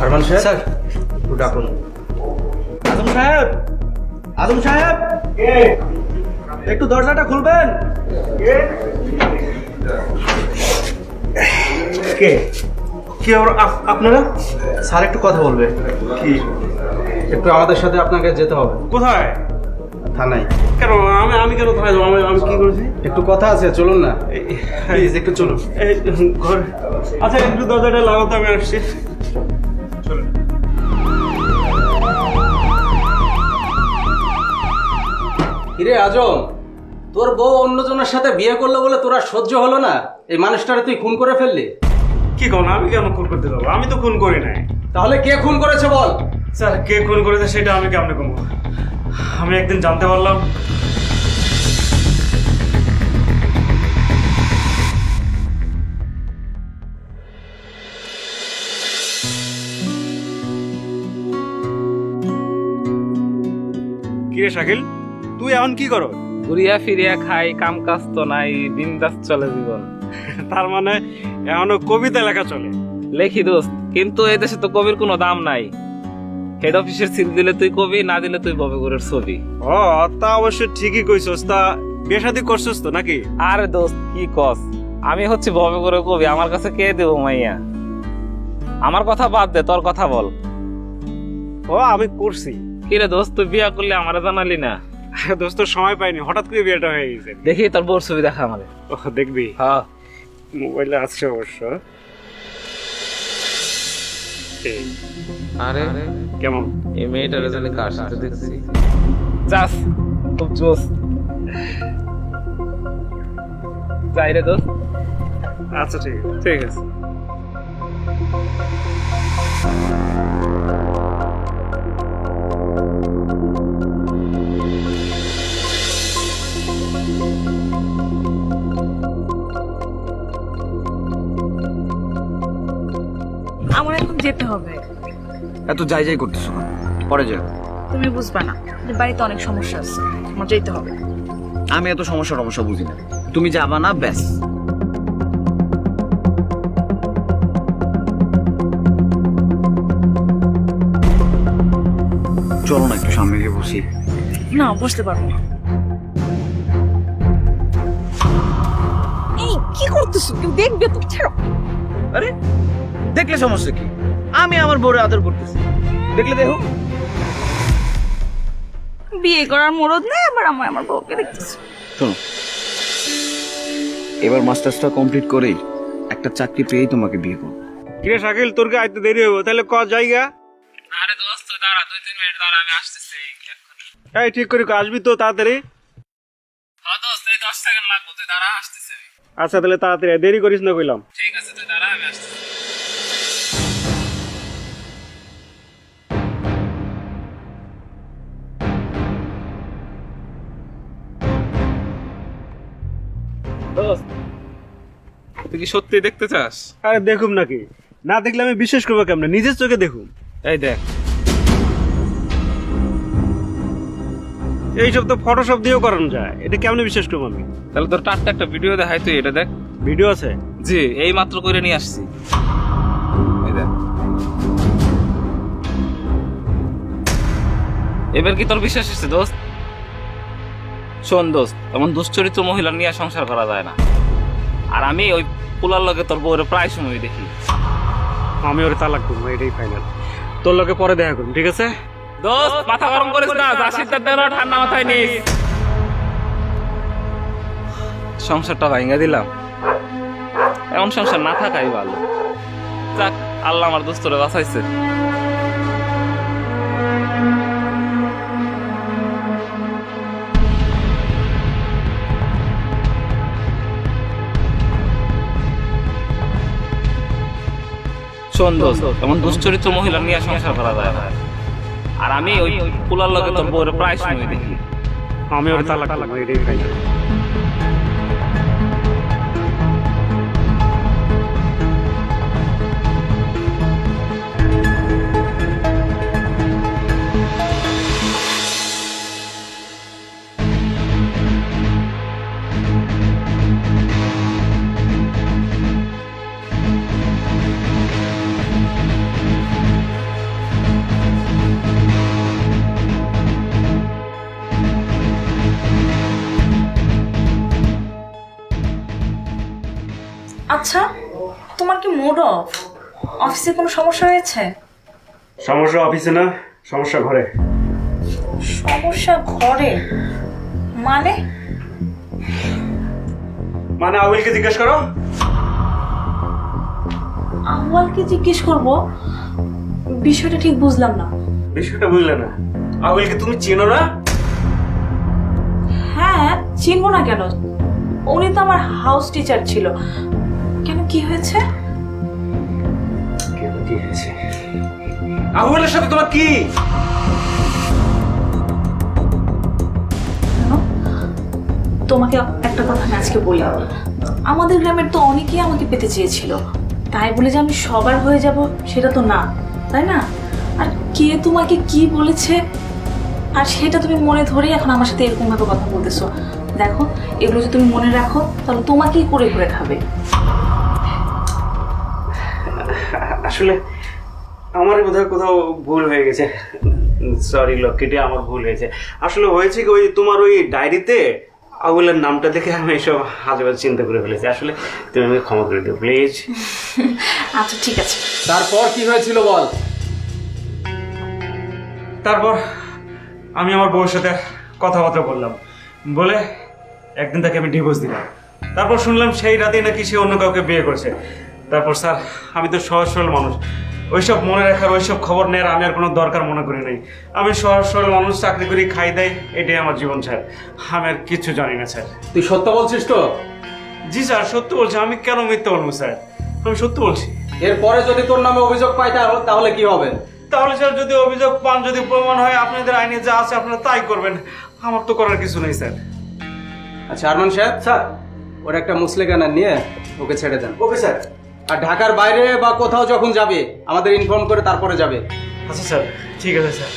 আরমান সাহেব স্যার একটু ডাকুন। আজম সাহেব, আজম সাহেব একটু দরজাটা খুলবেন। কে কে ওর আপনারা? স্যার একটু কথা বলবে। কি একটু আমাদের সাথে আপনাকে যেতে হবে। কোথায়? থানায়। কেন আমি কেন কোথায় যাবো? আমি কি করেছি? একটু কথা আছে, চলুন না প্লিজ, একটু চলুন। এই ঘর, আচ্ছা একটু দরজাটা লাগাও তো, আমি আসছি। চলুন। কিরে আজম, তোর বউ অন্যজনের সাথে বিয়ে করলো বলে তোরা সহ্য হলো না? এই মানুষটারে তুই খুন করে ফেললি। কি কোন? আমি কেন খুন করতে যাবো? আমি তো খুন করি নাই। তাহলে কে খুন করেছে বল? স্যার, কে খুন করেছে সেটা আমি কেমনে কমবো? আমি একদিন জানতে পারলাম কিরে শাকিল, তুই এখন কি করো? ঘুরিয়া ফিরিয়া খাই, কাম কাজ তো নাই, বিন্দাস চলে জীবন। তার মানে এখনো কবিতা লেখা চলে? লেখি দোস্ত, কিন্তু এই দেশে তো কবির কোনো দাম নাই। হেড অফিসের সিল দিলে তুই কবি, না দিলে তুই ববেগুরের ছবি। ও, তা অবশ্য ঠিকই কইছস। তা বিয়ে শাদী করছস তো নাকি? আরে দোস্ত কি কস, আমি হচ্ছে ববেগুরের কবি, আমার কাছে কে দেবো মাইয়া? আমার কথা বাদ দে, তোর কথা বল। ও, আমি করছি। কিরে দোস্ত, তুই বিয়া করলে আমারে জানালি না? দোস্ত সময় পাইনি, হঠাৎ করে বিয়েটা হয়ে গেছে। দেখি তোর বোর ছবি দেখা আমারে। ও, দেখবি? হ্যাঁ মোবাইলে আছে অবশ্য। এই, আরে কেমন? এই মেয়েটারে জানি কার সাথে দেখছি। যাস, খুব জোস। যাই রে দোস্ত। আচ্ছা ঠিক আছে। ঠিক আছে। আমার এখন যেতে হবে। এত যাই যাই করতেছো না, পরে যাও। তুমি বুঝবা না যে বাড়িতে অনেক সমস্যা আছে, আমার যেতে হবে। আমি এত সমস্যা বুঝি না, তুমি যাবা না ব্যাস। চলো না একটু সামনে গিয়ে বসি। না, বসতে পারবো না। এই কি করতেছো? কেউ দেখবে তো, ছাড়ো। আরে দেখলে সমস্যা কি? আমি আমার বউরে আদর করতেছি, দেখলে দেখো। বিয়ে করার মরদ নেই, আবার আমার আমার বউকে দেখতেছো। শোনো, এবার মাস্টার্সটা কমপ্লিট করেই একটা চাকরি পেয়েই তোমাকে বিয়ে করবো। কিরে শাকিল, তোর কি আইতে দেরি হইব? তাহলে ক জায়গা? আরে দোস্ত দাঁড়া, 2-3 মিনিট দাঁড়া, আমি আসতেছি। এই ঠিক করে আসবি তো তাড়াতাড়ি। হ্যাঁ দোস্ত, এই 10 সেকেন্ড লাগবে, তুই দাঁড়া, আসতেছি আমি। আচ্ছা তাহলে তাড়াতাড়ি, দেরি করিস না কইলাম। ঠিক আছে, তুই দাঁড়া, আমি আসতেছি। দোস্ত, তুই কি সত্যি দেখতে চাস? আরে দেখুম নাকি? না দেখলে আমি বিশ্বাস করবো কেমনে? নিজের চোখে দেখুম। এই দেখ। এইসব তো ফটোশপ দিয়েও করানো যায়, এটা কেমনে বিশ্বাস করবো আমি? তাহলে তোর টাটকা একটা ভিডিও দেখাই, তুই এটা দেখ। ভিডিও আছে? জি, এই মাত্র করে নিয়ে আসছি। এই দেখ। এবার কি তোর বিশ্বাস হচ্ছে দোস্ত? শোন দোস্ত, এমন দুশ্চরিত্র মহিলা নিয়ে সংসার করা যায় না। আর আমি ওই পোলার লগে তোর বউরে প্রায় সময় দেখি। আমি ওরে তালাক করবো, এটাই ফাইনাল। তোর লোকে পরে দেখা করুন, ঠিক আছে? দোস্ত মাথা গরম করিস না, যা সিদ্ধান্ত নেওয়ার ঠান্ডা মাথায় নিস। সংসারটা ভাঙা দিলাম, এমন সংসার না থাকাই ভালো। যাক, আল্লাহ আমার দোস্তরে বাঁচাইছে। শোন দোস্ত, এমন দুশ্চরিত্র মহিলা নিয়ে সংসার করা যায় না। আর আমি ওই পোলার লগে তোর বউরে প্রায় সময় দেখি। আমি ওরে তালাক করবো, এটাই ফাইনাল। আচ্ছা, তোমার কি মুড অফ? অফিসে কোনো সমস্যা হয়েছে? সমস্যা অফিসে না, সমস্যা ঘরে। সমস্যা ঘরে? মানে? মানে আউলকে জিজ্ঞেস করো। আউয়ালকে জিজ্ঞেস করব? বিষয়টা ঠিক বুঝলাম না। বিষয়টা বুঝলে না? আউলকে তুমি চেনো না? হ্যাঁ, চিনবো না কেন? উনি তো আমার হাউস টিচার ছিল। কেন, কি হয়েছে? কেন কি হয়েছে? আউলের সাথে তোমার কি? কেন? তোমাকে একটা কথা আমি আজকে বলি, আমাদের গ্রামের তো অনেকেই আমাকে পেতে চেয়েছিল, তাই বলে যে আমি সবার হয়ে যাব সেটা তো না, তাই না? আর কে তোমাকে কি বলেছে আর সেটা তুমি মনে ধরে এখন আমার সাথে এরকম ভাবে কথা বলতেছো। দেখো, এগুলো যদি তুমি মনে রাখো তাহলে তোমাকেই করে করে খাবে। আসলে আমার বোধহয় কোথাও ভুল হয়ে গেছে। সরি লক্ষ্মীটি, আমার ভুল হয়েছে। আসলে হয়েছে কি, ওই তোমার ওই ডায়েরিতে আউলের নামটা দেখে আমি এসব আজেবাজে চিন্তা করে ফেলেছি। আসলে তুমি আমাকে ক্ষমা করে দিও প্লিজ। আচ্ছা ঠিক আছে। তারপর কি হয়েছিল বল। তারপর আমি আমার বউয়ের সাথে কথাবার্তা বললাম, বলে একদিন তাকে আমি ডিভোর্স দিলাম। তারপর শুনলাম সেই রাতেই নাকি সে অন্য কাউকে বিয়ে করেছে। তারপর স্যার, আমি তো সহজ সরল মানুষ, ওইসব মনে রাখার ওইসব খবর নেওয়ার আমি আর কোনো দরকার মনে করি নাই। আমি সহজ সরল মানুষ, চাকরি করি, খাই দেয়, এটাই আমার জীবন স্যার। আমি আর কিচ্ছু জানি না স্যার। তুই সত্য বলছিস তো? জি স্যার, সত্য বলছি। আমি কেন মিথ্যা বলবো স্যার? আমি সত্য বলছি। এরপরে যদি তোর নামে অভিযোগ পাই তাহলে কি হবে? তাহলে স্যার যদি অভিযোগ পান, যদি প্রমাণ হয়, আপনাদের আইনে যা আছে আপনারা তাই করবেন। আমার তো করার কিছু নেই স্যার। আচ্ছা আরমান সাহেব, স্যার। ওর একটা মুসলেখানা নিয়ে ওকে ছেড়ে দেন। Okay sir. আর ঢাকার বাইরে বা কোথাও যখন যাবে আমাদের ইনফর্ম করে তারপরে যাবে। আচ্ছা স্যার, ঠিক আছে স্যার।